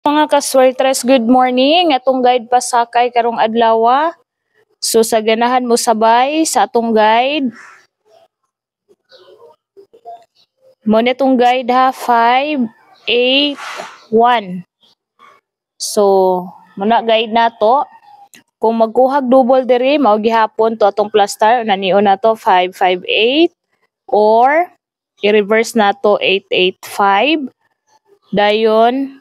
Mga kaswertres, good morning. Atong guide pasakay karong adlaw. So sa ganahan mo sabay sa atong guide. Mo netong guide ha 5, 8, 1. So muna guide nato. Kung magkuhag double diri mao gihapon to atong plaster nanion nato 5, 5, 8 or i-reverse nato 8, 8, 5. Dayon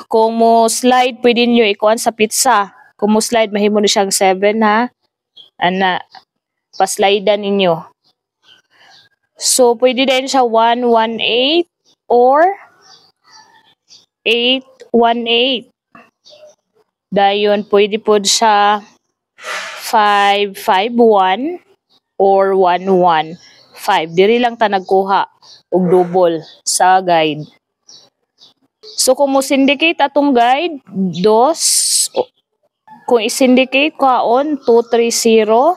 kung mo slide, pwede nyo ikuan sa pizza. Kung mo slide, mahimo na siyang 7 ha. Ana, paslidean ninyo. So, pwede din siya 1, 1, 8 or 8, 1, 8. Dayon, pwede po siya 5, 5, 1 or 1, 1, 5. Diri lang ta nagkuha og double sa guide. So, kung mo syndicate atong guide, kung i-syndicate kaon, 2, 3, 0.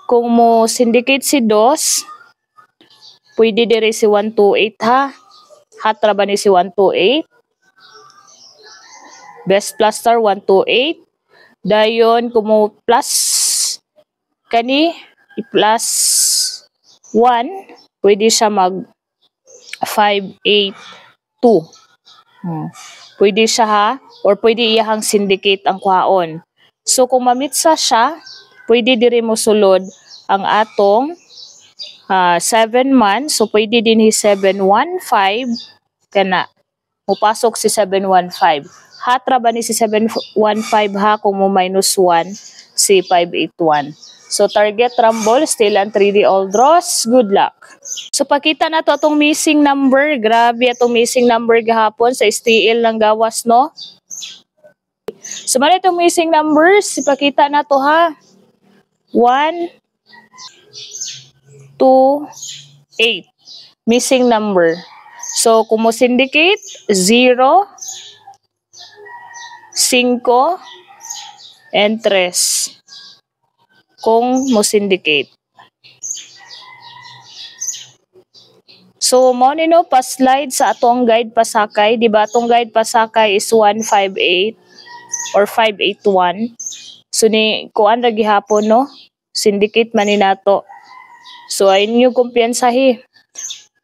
Kung mo syndicate si 2, pwede dire si 1, 2, 8 ha. Hatra ba ni si 1, 2, 8? Best plaster 1, 2, 8. Dayon, kung mo plus kani, i-plus 1, pwede siya mag 5, 8, 2. Pwede siya ha, or pwede iyahang syndicate ang kwaon. So kung mamitsa siya, pwede diri mo sulod ang atong 7 man. So pwede din hi 7, 1, 5 kana. Mupasok si 7, 1, 5. Hatra ba ni si 7, 1, 5 ha kung mo minus 1 si 5, 8, 1. So target rumble, still ang 3D all draws. Good luck. So pakita na to atong missing number. Grabe atong missing number gahapon sa STL ng gawas no. So man itong missing numbers, ipakita na to ha. 1, 2, 8. Missing number. So kung mo syndicate, 0, 5, and 3. Kung mo syndicate. So, mo nino pa-slide sa atong guide pasakay. Diba atong guide pasakay is 158 or 581. So, ni kuan ra gihapon no? Syndicate man ni nato. So, ayun yung kumpiyansahi.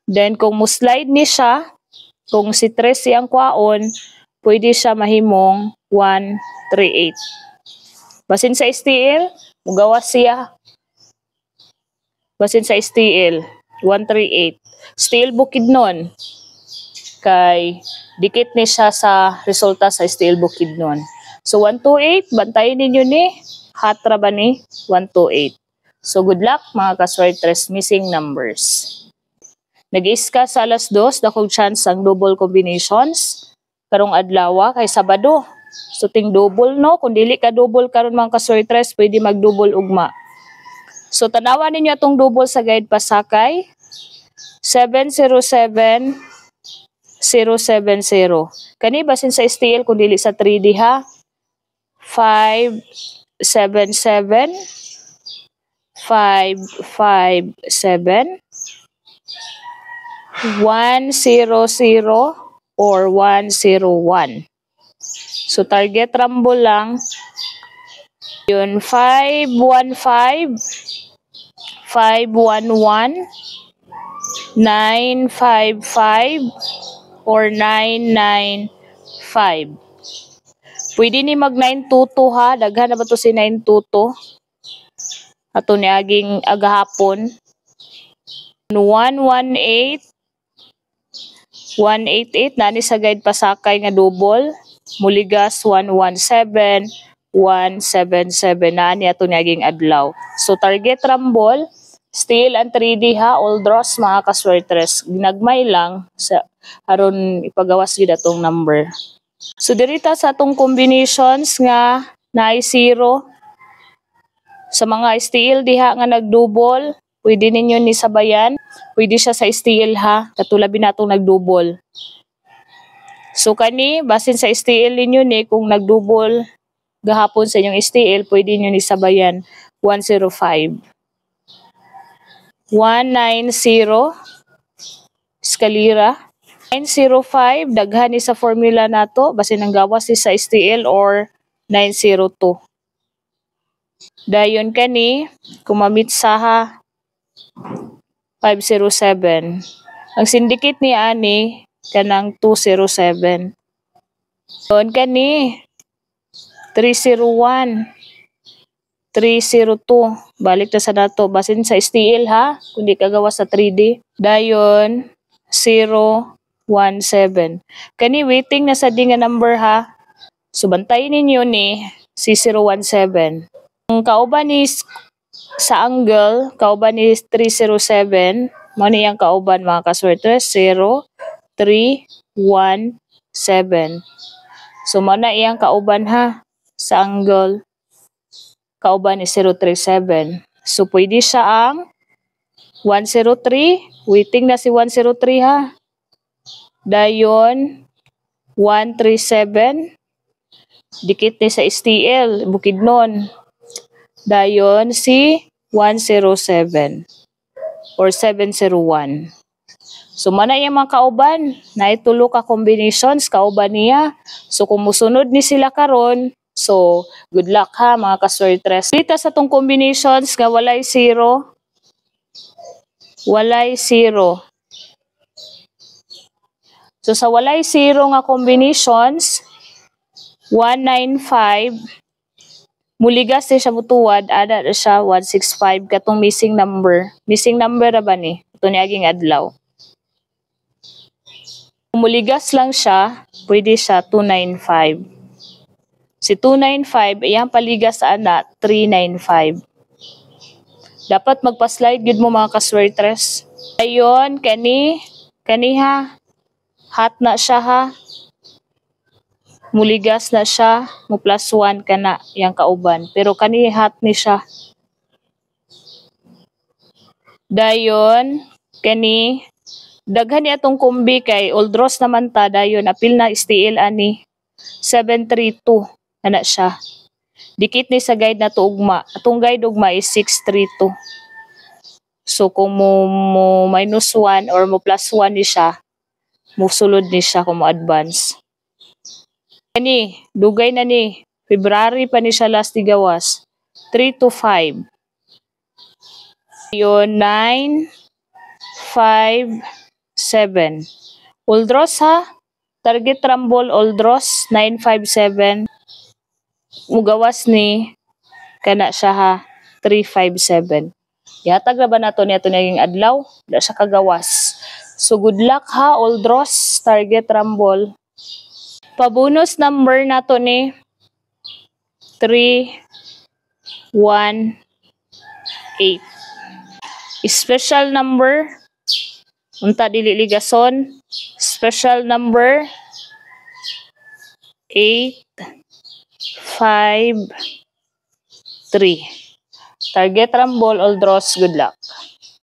Then, kung mo slide ni siya, kung si 3 siyang kwaon, pwede siya mahimong 138. Basin sa STL, mugawas siya. Basin sa STL, 138. STL Bukidnon. Kay dikit ni siya sa resulta sa STL Bukidnon. So 128, bantayin ninyo ni hatra ba ni 128. So good luck mga kaswertres missing numbers. Nag-iska sa alas 2, dakog chance ang double combinations. Karong adlaw kay Sabado. So ting double no, kung dili ka double karon mga kaswertres, pwede mag-double ugma. So tanawan ninyo atong double sa guide pasakay. 707 070. Kani basin sa STL kung dili sa 3D ha. 577 557 100 or 101. So target rumble lang. Yun 515 511 955 or 995. Pwede ni mag 922 ha. Daghan na ba to si 922? Ato ni aging agahapon. 118 188 nani sa guide pasakay nga double. Muligas 117 177 nani ato ni aging adlaw. So target rumble. Still ang 3D ha, all draws mga kaswertres. Ginagmay lang sa aron ipagawas gid atong number. So dirita sa atong combinations nga naay 0 sa mga STL diha nga nagdouble, pwede ninyo ni sabayan. Pwede siya sa STL ha, katulabin natong nagdouble. So kani basin sa STL ninyo ni kung nagdouble gahapon sa inyong STL, pwede niyo ni sabayan 105. 190 eskalira 905 daghan ni sa formula nato basin ang gawas ni sa STL or 902. Dayon kani kumamit sa 507. Ang syndicate ni ani kanang 207. Doon kani 301. 302. Balik na sa nato basin sa STL ha kundi kagawa sa 3D. Dayon 017. Kani waiting na sa di nga number ha. So bantayin ninyo ni si 017. Ang kauban ni sa angle, kauban ni 307, mao ni ang kauban mga kaswerte 0317. So mao na iyang kauban ha sa angle. Kauban ni 037. So pwede siya ang 103, waiting na si 103 ha. Dayon 137, dikit ni sa STL, Bukidnon. Dayon si 107 or 701. So mana yung mga kauban, na itulo ka combinations kauban niya. So kung musunod ni sila karon, so good luck ha mga kaswertres. Dito sa tong combinations nga walay 0. Walay 0. So sa walay 0 nga combinations, 195, muligas siya mutuwad, ada na siya 165 katong missing number. Missing number ra ba ni? Ito ni aging adlaw. Kung muligas lang siya, pwede siya 295. Si 295, iyang paligas sa ana 395. Dapat magpa-slide gud mo mga kaswertres. Ayon kani ha. Hot na siya ha. Muligas na siya, mo plus 1 ka na yung kauban. Pero kani hot ni siya. Dayon, kani, daghan ni atong kumbi kay Oldros naman ta, dayon, apil na STL ani, 732, ana siya. Dikit ni sa guide na to ugma. Atong guide ugma is 632. So kung mo minus 1 or mo plus 1 ni siya, mo sulod ni siya kung mo advance. Kani, dugay na ni. February pa ni siya last tigawas. 3 to 5. Yun, 9, 5, 7. Oldros ha. Target Rumble Oldros, 957. Mugawas ni, kana siya ha, 357. Yatag na ba nato niya ito naging adlaw? Wala siya kagawas. So good luck ha, Oldros, Target Rumble. Pa-bonus number nato ni 318. Special number unta dili ligason. Special number 853. Target Rumble Oldros, good luck.